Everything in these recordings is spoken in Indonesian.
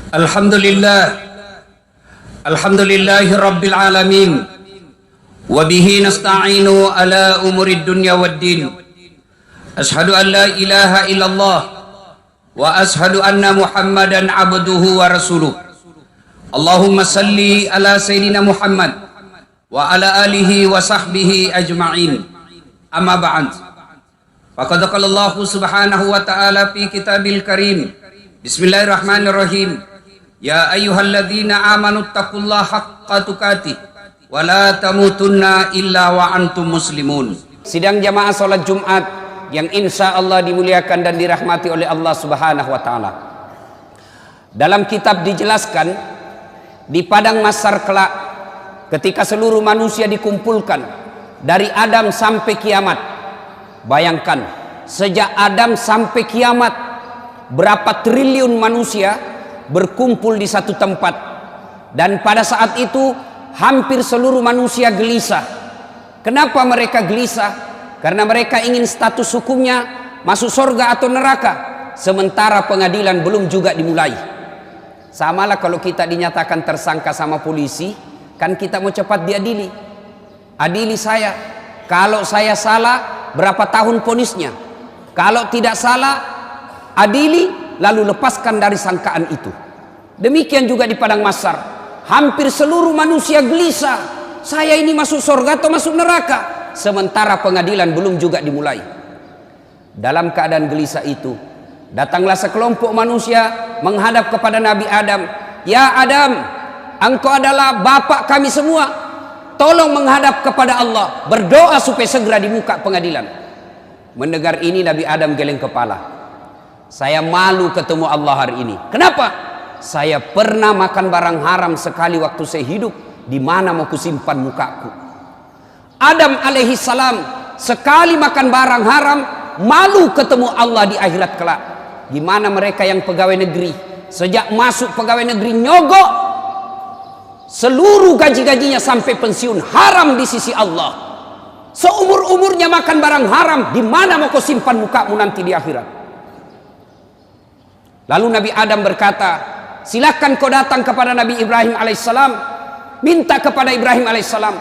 Alhamdulillah, alhamdulillahi rabbil alamin, wa bihi nasta'inu ala umurid dunya waddin. Ashhadu an la ilaha illallah wa ashhadu anna Muhammadan abduhu wa rasuluh. Allahumma salli ala sayyidina Muhammad wa ala alihi wa sahbihi ajma'in. Amma ba'd. Faqad qala Allah subhanahu wa ta'ala fi kitabil karim. Bismillahirrahmanirrahim. Ya ayyuhalladzina amanu taqullaha haqqa tuqatih wa la tamutunna illa wa antum muslimun. Sidang jamaah salat Jumat yang insya Allah dimuliakan dan dirahmati oleh Allah subhanahu wa ta'ala. Dalam kitab dijelaskan, di padang mahsyar kelak ketika seluruh manusia dikumpulkan dari Adam sampai kiamat. Bayangkan, sejak Adam sampai kiamat berapa triliun manusia berkumpul di satu tempat, dan pada saat itu hampir seluruh manusia gelisah. Kenapa mereka gelisah? Karena mereka ingin status hukumnya masuk surga atau neraka, sementara pengadilan belum juga dimulai. Samalah kalau kita dinyatakan tersangka sama polisi, kan kita mau cepat diadili. Adili saya, kalau saya salah berapa tahun vonisnya, kalau tidak salah adili lalu lepaskan dari sangkaan itu. Demikian juga di padang mahsyar, hampir seluruh manusia gelisah, saya ini masuk surga atau masuk neraka, sementara pengadilan belum juga dimulai. Dalam keadaan gelisah itu, datanglah sekelompok manusia menghadap kepada Nabi Adam. Ya Adam, engkau adalah bapak kami semua, tolong menghadap kepada Allah, berdoa supaya segera dibuka pengadilan. Mendengar ini Nabi Adam geleng kepala. Saya malu ketemu Allah hari ini. Kenapa? Saya pernah makan barang haram sekali waktu saya hidup. Di mana mau kusimpan mukaku? Adam alaihi salam sekali makan barang haram, malu ketemu Allah di akhirat kelak. Gimana mereka yang pegawai negeri, sejak masuk pegawai negeri nyogok, seluruh gaji-gajinya sampai pensiun haram di sisi Allah. Seumur-umurnya makan barang haram, di mana mau kau simpan mukamu nanti di akhirat? Lalu Nabi Adam berkata, silakan kau datang kepada Nabi Ibrahim alaihissalam, minta kepada Ibrahim alaihissalam.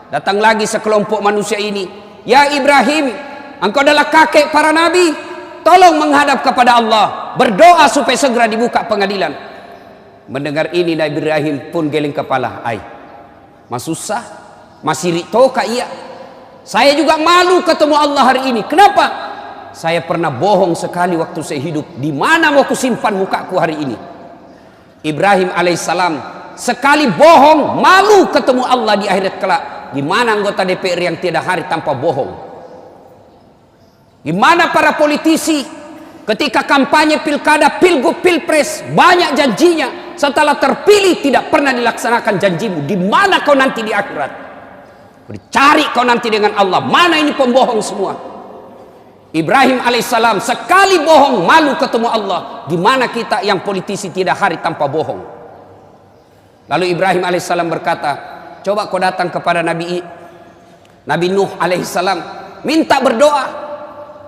Datang lagi sekelompok manusia ini. Ya Ibrahim, engkau adalah kakek para nabi, tolong menghadap kepada Allah, berdoa supaya segera dibuka pengadilan. Mendengar ini Nabi Ibrahim pun geleng kepala. Mas susah, masih ritoka iya. Saya juga malu ketemu Allah hari ini. Kenapa? Saya pernah bohong sekali waktu saya hidup. Di mana mau kusimpan mukaku hari ini? Ibrahim alaihissalam sekali bohong, malu ketemu Allah di akhirat kelak. Gimana anggota DPR yang tiada hari tanpa bohong? Gimana para politisi ketika kampanye pilkada, pilgub, pilpres, banyak janjinya, setelah terpilih tidak pernah dilaksanakan janjimu? Di mana kau nanti di akhirat? Dicari kau nanti dengan Allah. Mana ini pembohong semua? Ibrahim alaihissalam sekali bohong, malu ketemu Allah. Gimana kita yang politisi tidak hari tanpa bohong? Lalu Ibrahim alaihissalam berkata, coba kau datang kepada Nabi Nuh alaihissalam, minta berdoa.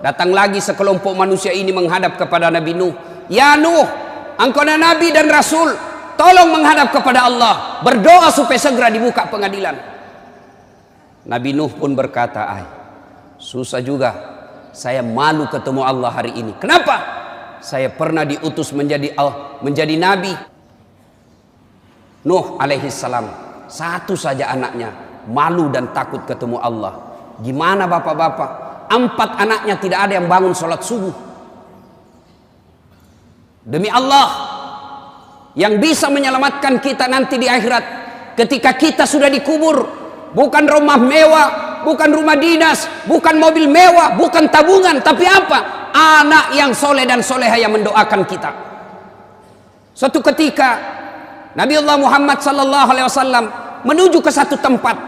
Datang lagi sekelompok manusia ini menghadap kepada Nabi Nuh. Ya Nuh, engkau adalah Nabi dan Rasul, tolong menghadap kepada Allah, berdoa supaya segera dibuka pengadilan. Nabi Nuh pun berkata, susah juga, saya malu ketemu Allah hari ini. Kenapa? Saya pernah diutus menjadi nabi. Nuh alaihissalam satu saja anaknya, malu dan takut ketemu Allah. Gimana bapak-bapak? 4 anaknya tidak ada yang bangun sholat subuh. Demi Allah, yang bisa menyelamatkan kita nanti di akhirat, ketika kita sudah dikubur, bukan rumah mewah, bukan rumah dinas, bukan mobil mewah, bukan tabungan, tapi apa? Anak yang soleh dan soleha yang mendoakan kita. Suatu ketika Nabi Allah Muhammad sallallahu alaihi wasallam menuju ke satu tempat.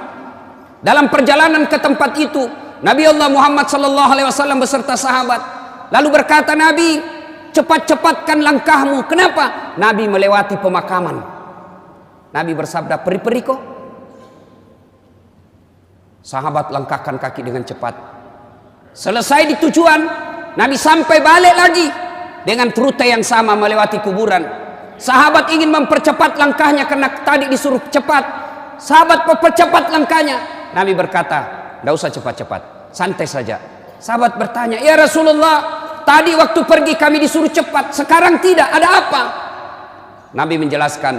Dalam perjalanan ke tempat itu, Nabi Allah Muhammad sallallahu alaihi wasallam beserta sahabat lalu berkata, Nabi, cepat-cepatkan langkahmu. Kenapa? Nabi melewati pemakaman. Nabi bersabda, peri-peri kok. Sahabat langkahkan kaki dengan cepat. Selesai di tujuan, Nabi sampai balik lagi dengan rute yang sama melewati kuburan. Sahabat ingin mempercepat langkahnya karena tadi disuruh cepat. Sahabat mempercepat langkahnya. Nabi berkata, tidak usah cepat-cepat, santai saja. Sahabat bertanya, ya Rasulullah, tadi waktu pergi kami disuruh cepat, sekarang tidak, ada apa? Nabi menjelaskan,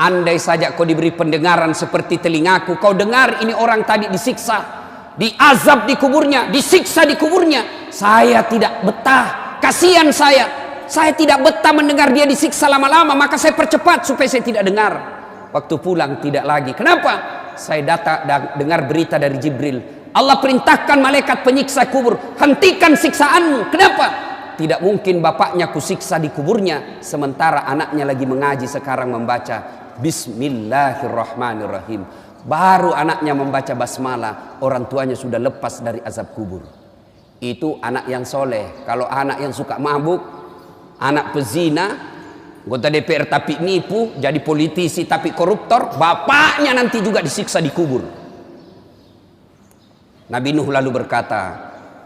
andai saja kau diberi pendengaran seperti telingaku, kau dengar ini orang tadi disiksa, diazab di kuburnya, disiksa di kuburnya, saya tidak betah, kasihan saya tidak betah mendengar dia disiksa lama-lama, maka saya percepat supaya saya tidak dengar. Waktu pulang tidak lagi. Kenapa? Saya dengar berita dari Jibril, Allah perintahkan malaikat penyiksa kubur, hentikan siksaanmu. Kenapa? Tidak mungkin bapaknya kusiksa di kuburnya sementara anaknya lagi mengaji sekarang membaca Bismillahirrahmanirrahim. Baru anaknya membaca basmalah, orang tuanya sudah lepas dari azab kubur. Itu anak yang soleh. Kalau anak yang suka mabuk, anak pezina, anggota DPR tapi nipu, jadi politisi tapi koruptor, bapaknya nanti juga disiksa di kubur. Nabi Nuh lalu berkata,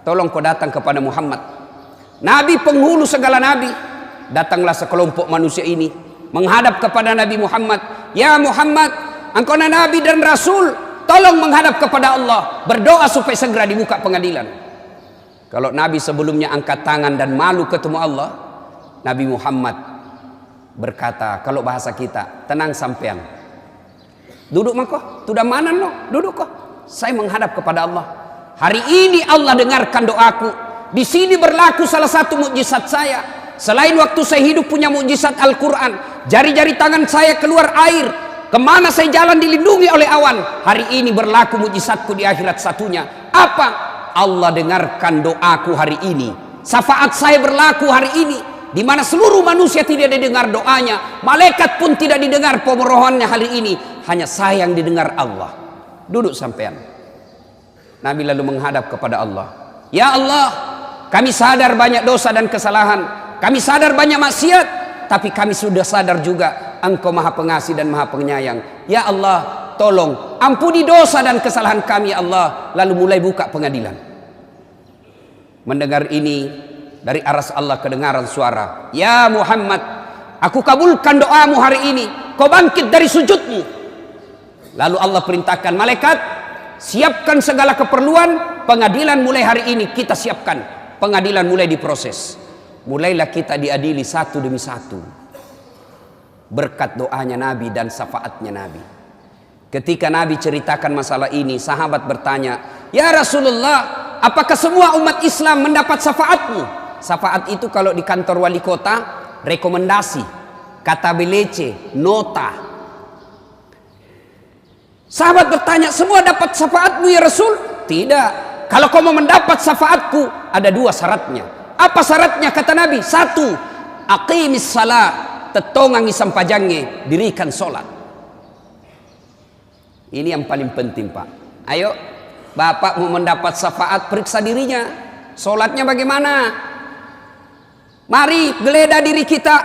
tolong kau datang kepada Muhammad, Nabi penghulu segala nabi. Datanglah sekelompok manusia ini menghadap kepada Nabi Muhammad. Ya Muhammad, engkau Nabi dan Rasul, tolong menghadap kepada Allah, berdoa supaya segera dibuka pengadilan. Kalau Nabi sebelumnya angkat tangan dan malu ketemu Allah, Nabi Muhammad berkata, kalau bahasa kita, tenang sampean, duduk mako, tudah mana no, duduk kok, saya menghadap kepada Allah. Hari ini Allah dengarkan doaku. Di sini berlaku salah satu mukjizat saya. Selain waktu saya hidup punya mukjizat Al-Quran, jari-jari tangan saya keluar air, kemana saya jalan dilindungi oleh awan. Hari ini berlaku mukjizatku di akhirat satunya. Apa? Allah dengarkan doaku hari ini. Syafaat saya berlaku hari ini, di mana seluruh manusia tidak didengar doanya, malaikat pun tidak didengar pemohonannya hari ini, hanya saya yang didengar Allah. Duduk sampean. Nabi lalu menghadap kepada Allah. Ya Allah, kami sadar banyak dosa dan kesalahan, kami sadar banyak maksiat, tapi kami sudah sadar juga Engkau Maha Pengasih dan Maha Penyayang. Ya Allah, tolong ampuni dosa dan kesalahan kami ya Allah. Lalu mulai buka pengadilan. Mendengar ini, dari aras Allah kedengaran suara, ya Muhammad, aku kabulkan doamu hari ini, kau bangkit dari sujudmu. Lalu Allah perintahkan malaikat, siapkan segala keperluan, pengadilan mulai hari ini kita siapkan. Pengadilan mulai diproses. Mulailah kita diadili satu demi satu, berkat doanya Nabi dan syafaatnya Nabi. Ketika Nabi ceritakan masalah ini, sahabat bertanya, ya Rasulullah, apakah semua umat Islam mendapat syafaatmu? Syafaat itu kalau di kantor wali kota, rekomendasi, kata belece, nota. Sahabat bertanya, semua dapat syafaatmu ya Rasul? Tidak. Kalau kau mau mendapat syafaatku, ada dua syaratnya. Apa syaratnya? Kata Nabi, satu, aqimis salat, tetongangi sampajangnya, dirikan solat. Ini yang paling penting Pak. Ayo, Bapak mau mendapat syafaat, periksa dirinya. Solatnya bagaimana? Mari geledah diri kita.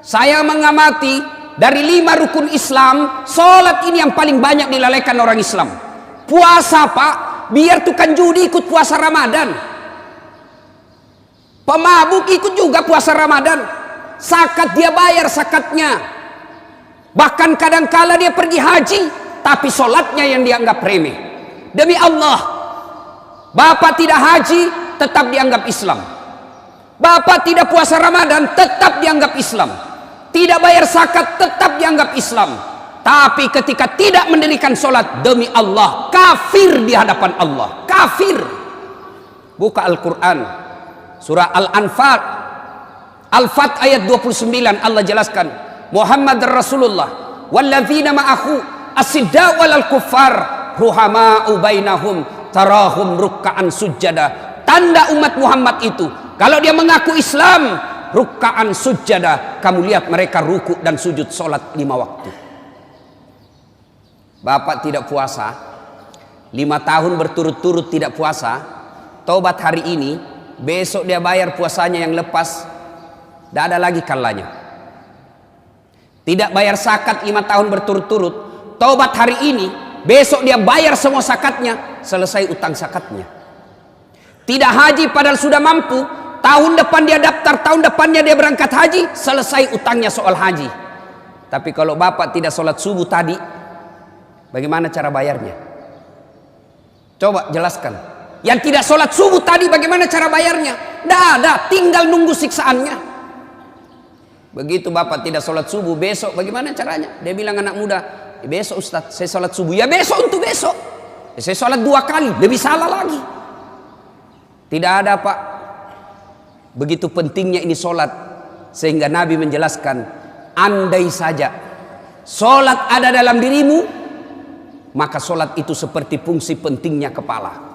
Saya mengamati dari 5 rukun Islam, solat ini yang paling banyak dilalaikan orang Islam. Puasa Pak, biar tukang judi ikut puasa Ramadan, pemabuk ikut juga puasa Ramadan, zakat dia bayar zakatnya, bahkan kadangkala dia pergi haji, tapi solatnya yang dianggap remeh. Demi Allah, Bapak tidak haji tetap dianggap Islam, Bapak tidak puasa Ramadan tetap dianggap Islam, tidak bayar zakat tetap dianggap Islam. Tapi ketika tidak mendirikan solat, demi Allah, kafir di hadapan Allah. Kafir. Buka Al-Quran, surah Al-Anfal, Al-Fat ayat 29, Allah jelaskan, Muhammad Rasulullah, walladzina ma'ahu asidda walal kuffar, ruhama'u bainahum, tarahum rukka'an sujjada. Tanda umat Muhammad itu, kalau dia mengaku Islam, rukka'an sujjada, kamu lihat mereka ruku dan sujud solat 5 waktu. Bapak tidak puasa, 5 tahun berturut-turut tidak puasa, tobat hari ini, besok dia bayar puasanya yang lepas, tidak ada lagi kalanya. Tidak bayar zakat 5 tahun berturut-turut, tobat hari ini, besok dia bayar semua zakatnya, selesai utang zakatnya. Tidak haji padahal sudah mampu, tahun depan dia daftar, tahun depannya dia berangkat haji, selesai utangnya soal haji. Tapi kalau bapak tidak sholat subuh tadi, bagaimana cara bayarnya? Coba jelaskan. Yang tidak sholat subuh tadi bagaimana cara bayarnya? Tidak ada, tinggal nunggu siksaannya. Begitu bapak tidak sholat subuh, besok bagaimana caranya? Dia bilang anak muda, besok Ustadz saya sholat subuh. Ya besok untuk besok. Saya sholat 2 kali, lebih salah lagi. Tidak ada pak. Begitu pentingnya ini sholat, sehingga Nabi menjelaskan, andai saja sholat ada dalam dirimu, maka sholat itu seperti fungsi pentingnya kepala.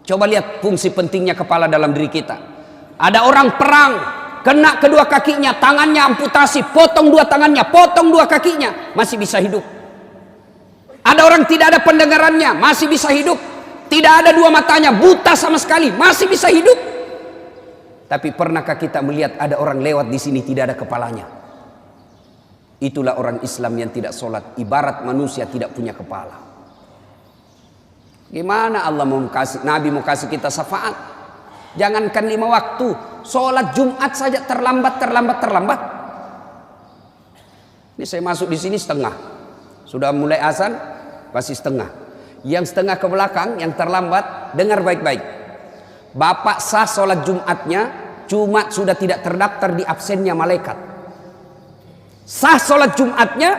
Coba lihat fungsi pentingnya kepala dalam diri kita. Ada orang perang, kena kedua kakinya, tangannya amputasi, potong 2 tangannya, potong 2 kakinya, masih bisa hidup. Ada orang tidak ada pendengarannya, masih bisa hidup. Tidak ada 2 matanya, buta sama sekali, masih bisa hidup. Tapi pernahkah kita melihat ada orang lewat di sini tidak ada kepalanya? Itulah orang Islam yang tidak sholat, ibarat manusia tidak punya kepala. Gimana Allah mau kasih, Nabi mau kasih kita syafaat? Jangankan 5 waktu, sholat Jumat saja terlambat. Ini saya masuk di sini setengah, sudah mulai azan masih setengah. Yang setengah ke belakang, yang terlambat, dengar baik-baik. Bapak sah sholat Jumatnya, cuma sudah tidak terdaftar di absennya malaikat. Sah sholat Jumatnya,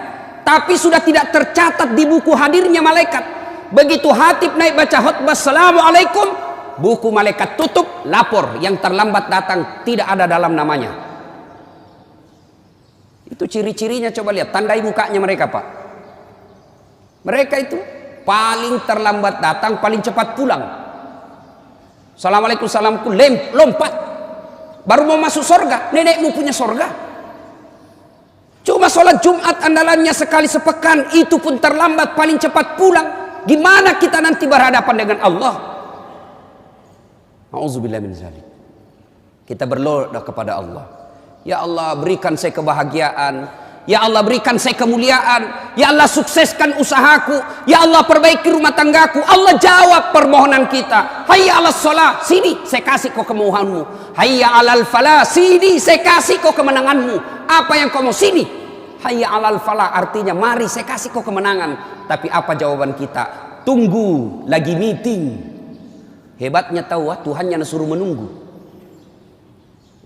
tapi sudah tidak tercatat di buku hadirnya malaikat. Begitu hatib naik baca khutbah Assalamualaikum, buku malaikat tutup, lapor yang terlambat datang tidak ada dalam namanya. Itu ciri-cirinya, coba lihat, tandai mukanya mereka pak. Mereka itu paling terlambat datang, paling cepat pulang. Assalamualaikum, salamku, lompat. Baru mau masuk sorga, nenekmu punya sorga. Cuma sholat Jumat andalannya sekali sepekan, itu pun terlambat, paling cepat pulang. Gimana kita nanti berhadapan dengan Allah? Auzubillah min dzalik. Kita berdoa kepada Allah. Ya Allah, berikan saya kebahagiaan. Ya Allah, berikan saya kemuliaan. Ya Allah, sukseskan usahaku. Ya Allah, perbaiki rumah tanggaku. Allah jawab permohonan kita. Hayya 'alas shalah, sini saya kasih kau kemohonanmu. Hayya 'alal falah, sini saya kasih kau kemenanganmu. Apa yang kau mau, sini. Hayya 'alal falah artinya mari saya kasih kau kemenangan. Tapi apa jawaban kita? Tunggu, lagi meeting. Hebatnya tahu, Tuhannya suruh menunggu.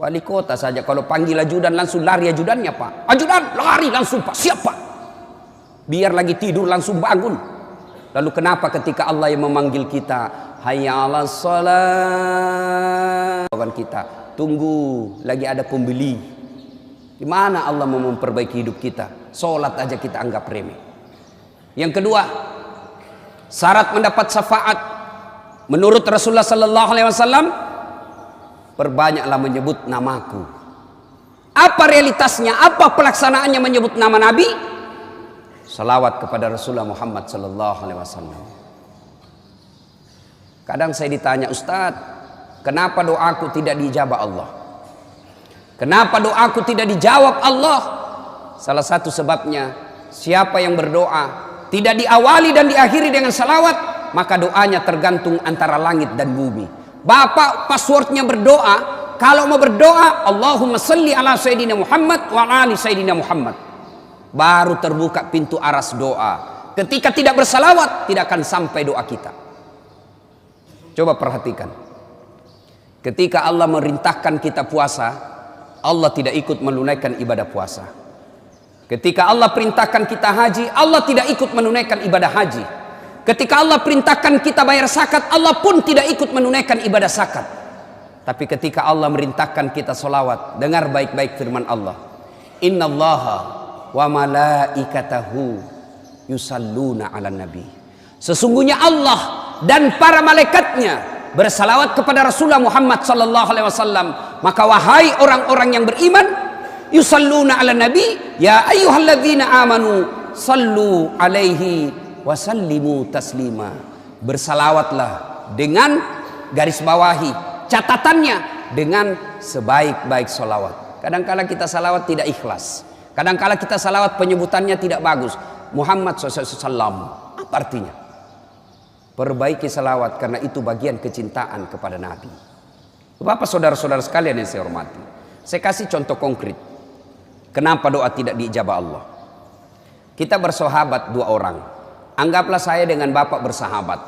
Wali kota saja kalau panggil ajudan langsung lari ajudannya pak. Ajudan lari langsung pak, siapa? Biar lagi tidur langsung bangun. Lalu kenapa ketika Allah yang memanggil kita, hayya 'alas shalah, kawan kita, tunggu, lagi ada pembeli. Gimana Allah mau memperbaiki hidup kita? Sholat aja kita anggap remeh. Yang kedua, syarat mendapat syafaat menurut Rasulullah sallallahu alaihi wasallam, perbanyaklah menyebut namaku. Apa realitasnya? Apa pelaksanaannya menyebut nama Nabi? Salawat kepada Rasulullah Muhammad sallallahu alaihi wasallam. Kadang saya ditanya, Ustadz, kenapa doaku tidak dijabah Allah? Kenapa doaku tidak dijawab Allah? Salah satu sebabnya, siapa yang berdoa tidak diawali dan diakhiri dengan salawat, maka doanya tergantung antara langit dan bumi. Bapak passwordnya berdoa, kalau mau berdoa Allahumma salli ala Sayyidina Muhammad wa ali Sayyidina Muhammad, baru terbuka pintu aras doa. Ketika tidak bersalawat, tidak akan sampai doa kita. Coba perhatikan, ketika Allah merintahkan kita puasa, Allah tidak ikut menunaikan ibadah puasa. Ketika Allah perintahkan kita haji, Allah tidak ikut menunaikan ibadah haji. Ketika Allah perintahkan kita bayar zakat, Allah pun tidak ikut menunaikan ibadah zakat. Tapi ketika Allah merintahkan kita solawat, dengar baik-baik firman Allah, innallaha wa malaikatahu yusalluna ala nabi. Sesungguhnya Allah dan para malaikatnya bersalawat kepada Rasulullah Muhammad sallallahu alaihi wasallam. Maka wahai orang-orang yang beriman, yusalluna ala nabi, ya ayyuhalladzina amanu sallu alaihi wasallimu taslima. Bersalawatlah dengan garis bawahi catatannya dengan sebaik-baik salawat. Kadangkala kita salawat tidak ikhlas, kadangkala kita salawat penyebutannya tidak bagus. Muhammad SAW, apa artinya? Perbaiki salawat, karena itu bagian kecintaan kepada Nabi. Bapak saudara-saudara sekalian yang saya hormati, saya kasih contoh konkret. Kenapa doa tidak diijabah Allah? Kita bersahabat 2 orang. Anggaplah saya dengan bapak bersahabat.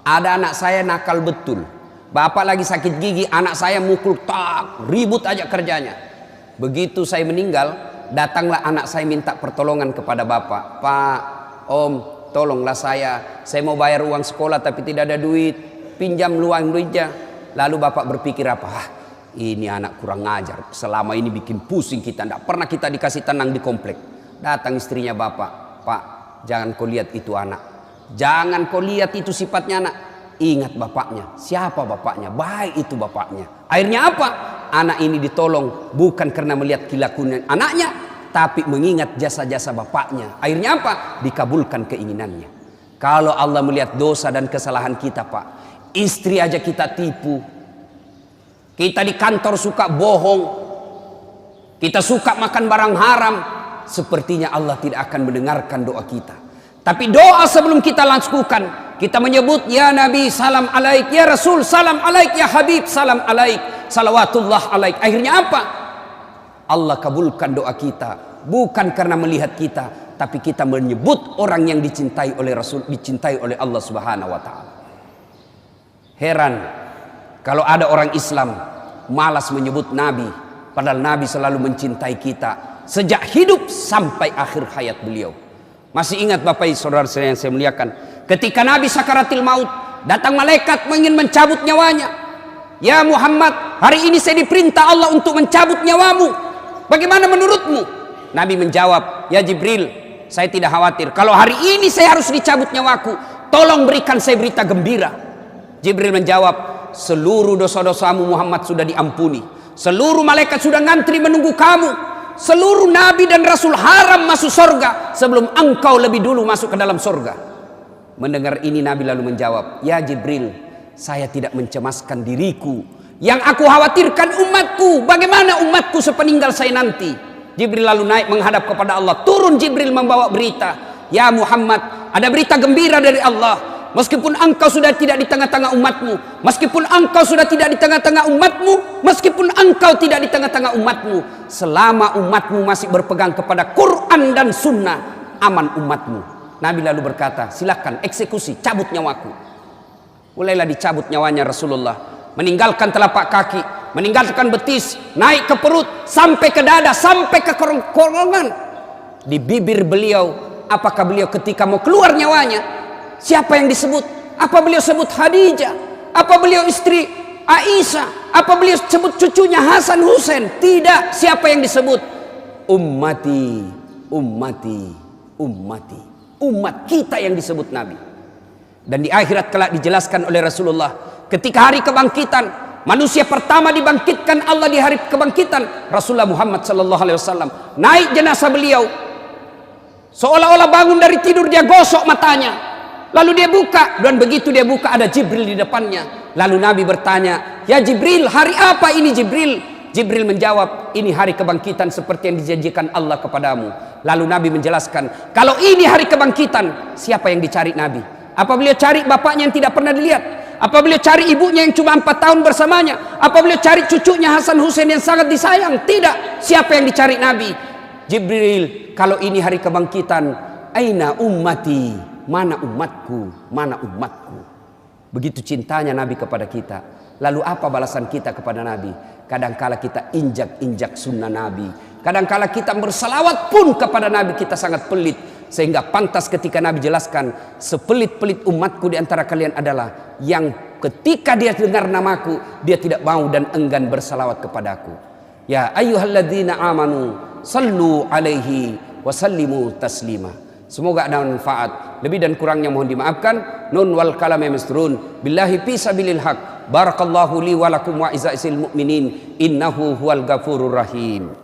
Ada anak saya nakal betul. Bapak lagi sakit gigi, anak saya mukul tak, ribut aja kerjanya. Begitu saya meninggal, datanglah anak saya minta pertolongan kepada bapak. Pak, om, tolonglah saya mau bayar uang sekolah tapi tidak ada duit, pinjam luang duitnya. Lalu bapak berpikir apa? Ini anak kurang ngajar, selama ini bikin pusing kita, tidak pernah kita dikasih tenang di komplek. Datang istrinya bapak, Pak, jangan kau lihat itu anak, jangan kau lihat itu sifatnya anak. Ingat bapaknya. Siapa bapaknya? Baik itu bapaknya. Akhirnya apa? Anak ini ditolong bukan karena melihat kelakuan anaknya, tapi mengingat jasa-jasa bapaknya. Akhirnya apa? Dikabulkan keinginannya. Kalau Allah melihat dosa dan kesalahan kita, Pak, istri aja kita tipu, kita di kantor suka bohong, kita suka makan barang haram, sepertinya Allah tidak akan mendengarkan doa kita. Tapi doa sebelum kita lakukan, kita menyebut ya Nabi salam alaik, ya Rasul salam alaik, ya Habib salam alaik, salawatullah alaik. Akhirnya apa? Allah kabulkan doa kita, bukan karena melihat kita, tapi kita menyebut orang yang dicintai oleh Rasul, dicintai oleh Allah Subhanahu wa taala. Heran kalau ada orang Islam malas menyebut Nabi, padahal Nabi selalu mencintai kita sejak hidup sampai akhir hayat beliau. Masih ingat Bapak Saudara yang saya muliakan, ketika Nabi sakaratil maut, datang malaikat ingin mencabut nyawanya. Ya Muhammad, hari ini saya diperintah Allah untuk mencabut nyawamu, bagaimana menurutmu? Nabi menjawab, ya Jibril, saya tidak khawatir. Kalau hari ini saya harus dicabut nyawaku, tolong berikan saya berita gembira. Jibril menjawab, seluruh dosa-dosamu Muhammad sudah diampuni, seluruh malaikat sudah ngantri menunggu kamu, seluruh nabi dan rasul haram masuk surga sebelum engkau lebih dulu masuk ke dalam surga. Mendengar ini Nabi lalu menjawab, ya Jibril, saya tidak mencemaskan diriku, yang aku khawatirkan umatku. Bagaimana umatku sepeninggal saya nanti? Jibril lalu naik menghadap kepada Allah. Turun Jibril membawa berita, ya Muhammad, ada berita gembira dari Allah. Meskipun engkau sudah tidak di tengah-tengah umatmu, meskipun engkau sudah tidak di tengah-tengah umatmu, meskipun engkau tidak di tengah-tengah umatmu, selama umatmu masih berpegang kepada Quran dan Sunnah, aman umatmu. Nabi lalu berkata, silakan eksekusi, cabut nyawaku. Mulailah dicabut nyawanya Rasulullah, meninggalkan telapak kaki, meninggalkan betis, naik ke perut, sampai ke dada, sampai ke kerongkongan. Di bibir beliau, apakah beliau ketika mau keluar nyawanya, siapa yang disebut? Apa beliau sebut Khadijah? Apa beliau istri Aisyah? Apa beliau sebut cucunya Hasan Husain? Tidak. Siapa yang disebut? Ummati, ummati, ummati. Umat kita yang disebut Nabi. Dan di akhirat kelak dijelaskan oleh Rasulullah, ketika hari kebangkitan, manusia pertama dibangkitkan Allah di hari kebangkitan, Rasulullah Muhammad sallallahu alaihi wasallam. Naik jenazah beliau, seolah-olah bangun dari tidur dia gosok matanya. Lalu dia buka, dan begitu dia buka ada Jibril di depannya. Lalu Nabi bertanya, ya Jibril, hari apa ini Jibril? Jibril menjawab, ini hari kebangkitan seperti yang dijanjikan Allah kepadamu. Lalu Nabi menjelaskan, kalau ini hari kebangkitan, siapa yang dicari Nabi? Apa beliau cari bapaknya yang tidak pernah dilihat? Apa beliau cari ibunya yang cuma 4 tahun bersamanya? Apa beliau cari cucunya Hasan Husain yang sangat disayang? Tidak. Siapa yang dicari Nabi? Jibril, kalau ini hari kebangkitan, aina ummati? Mana umatku, mana umatku. Begitu cintanya Nabi kepada kita. Lalu apa balasan kita kepada Nabi? Kadangkala kita injak-injak sunnah Nabi, kadangkala kita bersalawat pun kepada Nabi kita sangat pelit. Sehingga pantas ketika Nabi jelaskan, sepelit-pelit umatku di antara kalian adalah yang ketika dia dengar namaku, dia tidak mau dan enggan bersalawat kepadaku. Ya ayyuhalladzina amanu sallu alaihi wasallimu taslima. Semoga ada manfaat. Lebih dan kurangnya mohon dimaafkan. Nun wal kalami masrun. Billahi fi sabilil haq. Barakallahu li wa lakum wa izaisil mu'minin. Innahu huwal ghafurur rahim.